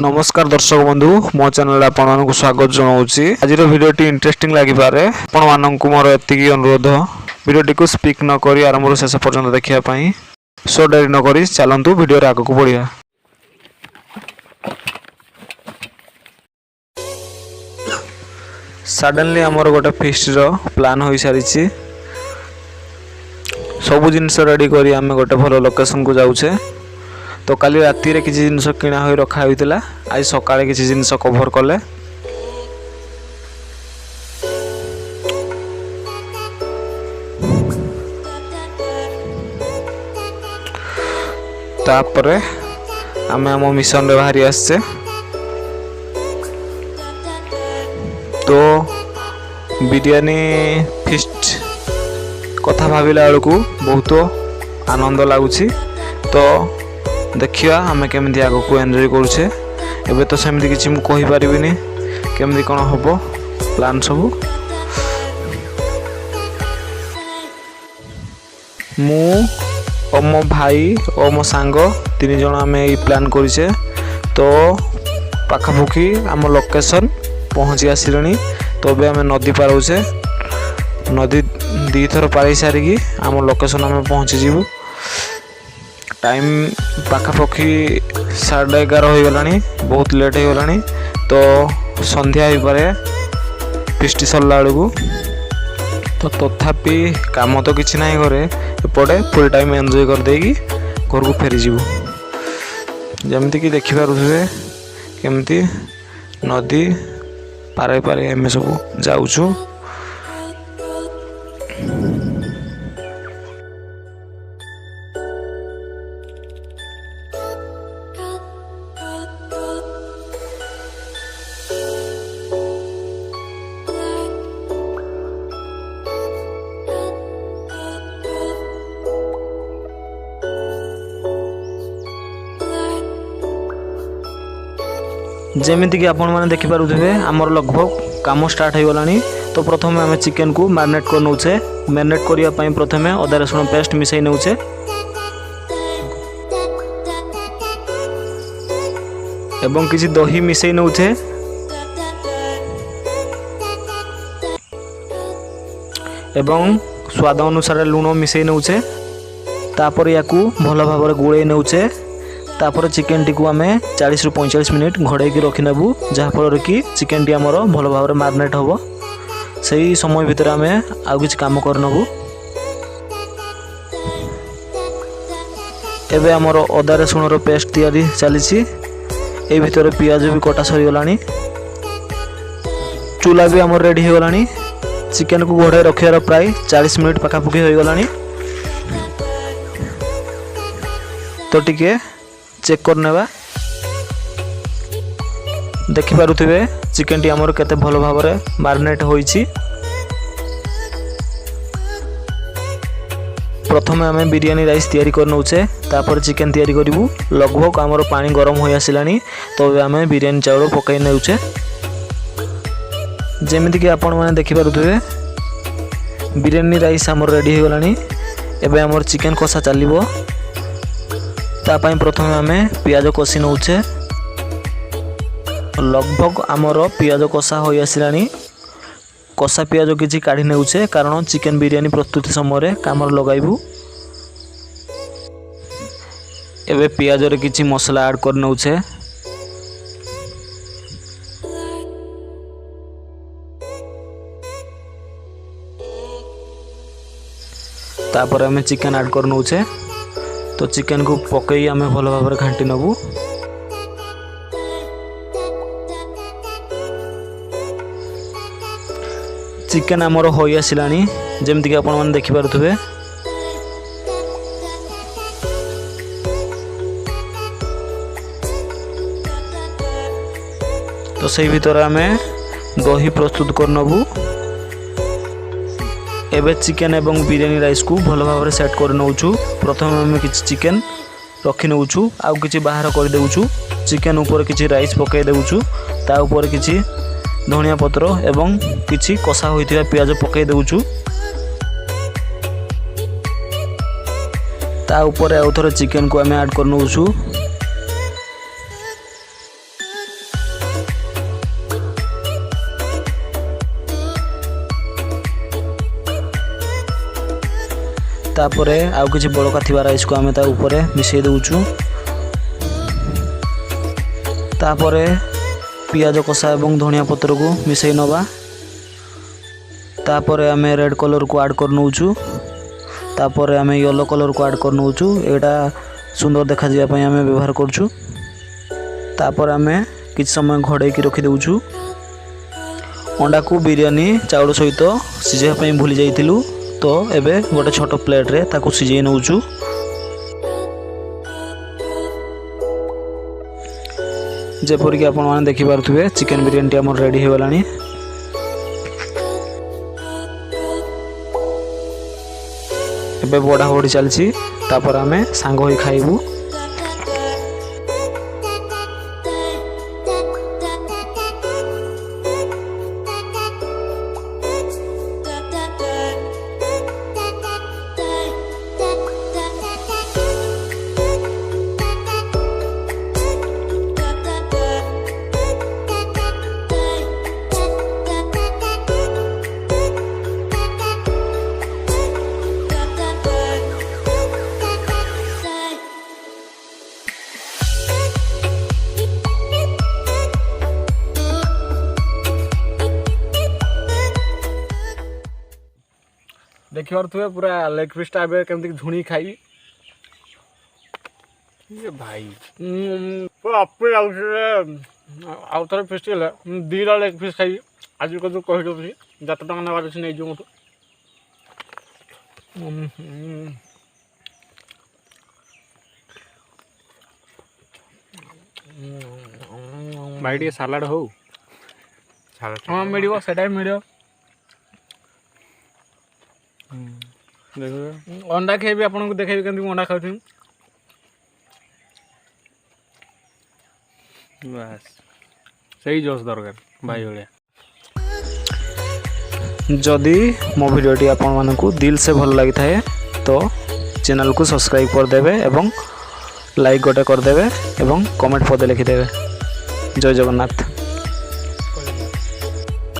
नमस्कार दर्शक बंधु मो चैनल आपको स्वागत जनाऊँगी। आज भिडियोटी इंटरेस्टिंग लगिपारे आपको मोर एतिकी अनुरोध भिडियोटी को स्पीक न करी आरंभ शेष पर्यंत देखापी सो डेरी न करी चलतु भिडियो आग को बढ़िया। सडनली आमर गोटे फिस्ट प्लान हो सारी सबू जिनस रेडी करी आम गोटे भल लोकेशन को जाऊे। तो काली राति रे किसी जिनस किणा हो रखा होता आज सकाळे किसी जिनस कभर कले तापरे आमे आम मिशन रे बाहरी आसे। तो बिरयानी फिस्ट कथा भाविला बेलू बहुत आनंद लगुच। तो देखिया आमे केमती आग को एंजॉय करूचे। एबे तो सेमती किछि मु कहि परिबिनी केमती कोन हबो प्लान सब। मु और मो भाई और मो सांग तीन जन आमे ई प्लान करिचे। तो पाखापुखी आम लोकेशन पहुँची आसिलणी। तो अबे आमे नदी पार होचे। नदी दी थर पारी सारिकी आम लोकेशन आमे पहुँची जीवु। टाइम पाखापाखि 11:30 हो गला बहुत लेट हो गला। तो संध्या हो पारे फिस्ट सरला बेलू। तो तथापि काम तो किसी ना घरे एपटे फुल टाइम एंजॉय कर देगी घर को फेरी जीवु। जमती कि देखि पारुथिबे केमती नदी पारे पारे एमे सब जाउछु। जमीती कि आपण मैंने देखिपे आमर लगभग काम स्टार्ट हो गला। तो प्रथम आम चिकेन को मैरिनेट कर नौचे। मैरिनेट करने प्रथम अदा रसुण पेस्ट मिसई नौचे। एवं किसी दही मिसई नौचे। एवं स्वाद अनुसार लुण मिसई नौचे। तापर याकू भल भाव गोले नौचे। तापर चिकेन टी को आम 40 ରୁ 45 मिनिट घोड़े की रखी नेबू जहाँफल कि चिकेन टी आमर भल भाव मैरिनेट हम। से समय भितर आम आउ कि कम कर नबू। एबे आमर अदा रसुण पेस्ट तैयारी चली। ए भितर पियाज भी कटा सरीगला। चूल्हा भी आमर रेडी हो गला। चिकेन को घोड़े रखार प्राय 40 मिनिट पाखापुखी हो गला। तो टिके चेक करनेबा देखि पारुथिबे चिकेन टी आमर केते भल भाव रे मैरिनेट होईछि। प्रथम आमे बिरयानी राइस तैयारी कर नौचे। तापर चिकेन तैयारी करिवु। लगभग आमर पानी गरम हो आसिलानी। तो आमे बिरयानी चाउल पकाई नौचे। जेमिति कि आपण माने देखि पारुथिबे बिरयानी राइस आमर रेडी हो गलानी। एबे आमर चिकेन कषा चलिबो। तापाई प्रथम आमे पियाज कषि नौचे। लगभग आमर पियाज कषा हो आसिलानी। कषा पियाज किछि काढ़ी नौचे कारण चिकेन बिरयानी प्रस्तुति समय कामर लगाइबू। एबे पियाज रे किछि मसला ऐड कर नौचे। तापर आमे चिकेन ऐड कर नौचे। तो चिकेन को पकई आमे भल भाव घांटी नबू। चिकेन आमर हो आसिलानी जमती कि आपण माने देखि पारुथिबे। तो सही भीतर आमे दही प्रस्तुत कर नबू। एबे चिकेन एवं बिरयानी राइस को भल भाव सेट कर नौचु। प्रथम आम किसी चिकेन रखी नौचु आउ किछि बाहर कर देउछु। चिकेन ऊपर किछि राइस पकाई देउछु। ता ऊपर किछि धनिया पत्र एवं किछि कषा होइथिबा पियाज पकाई देउछु। ता ऊपर आउ थोड़े चिकेन को आम ऐड कर नौछु। तापरे आउ किछि बड़का थिबा राइस को आमे ता ऊपर मिसई दउछु। तापरे पियाज कषा एवं धनिया पत्र को मिसई नवा। तापरे आमे रेड कलर को ऐड कर नउछु। तापरे आमे येलो कलर को ऐड कर नउछु। एटा सुंदर देखा जिया पई आमे व्यवहार करछु। तापर आमे किछ समय घोड़े की रखि दउछु। अंडा को बिरयानी चाउल सहित सिझे पई भूली जाइतिलु, तो एबे गोटे छोट प्लेट रे ताकू सिझे नउछु। जेपर कि आपण माने देखि पारथुबे चिकन बिरयानी हमर रेडी हो गलानी। एबे बड़ा बड़ी चलछि, तापर आमे सांग होई खाइबू। देखि पारुथुबे पूरा लेग पीस टा एबे केमति झुणी खाई। ये भाई आपे आउ थोड़े फेस्टिवल है दीटा लेग पीस खाई। आज को तो कहि दउछि जत टका नबार अछि नै जो मतो। भाई टे सलाड हो हाँ मिलियो सेटा मिलियो। देखो अंडा खेबी आपन को देखेबी केमति अंडा खाउथि। बस सही जोश दरकार भाई भलिया। जदि मो वीडियोटी आपण मानकु दिल से भल लागि थाए तो चैनल को सब्सक्राइब कर देबे एवं लाइक गोटे कर देबे एवं कमेंट पदे लिखि देबे। जय जगन्नाथ।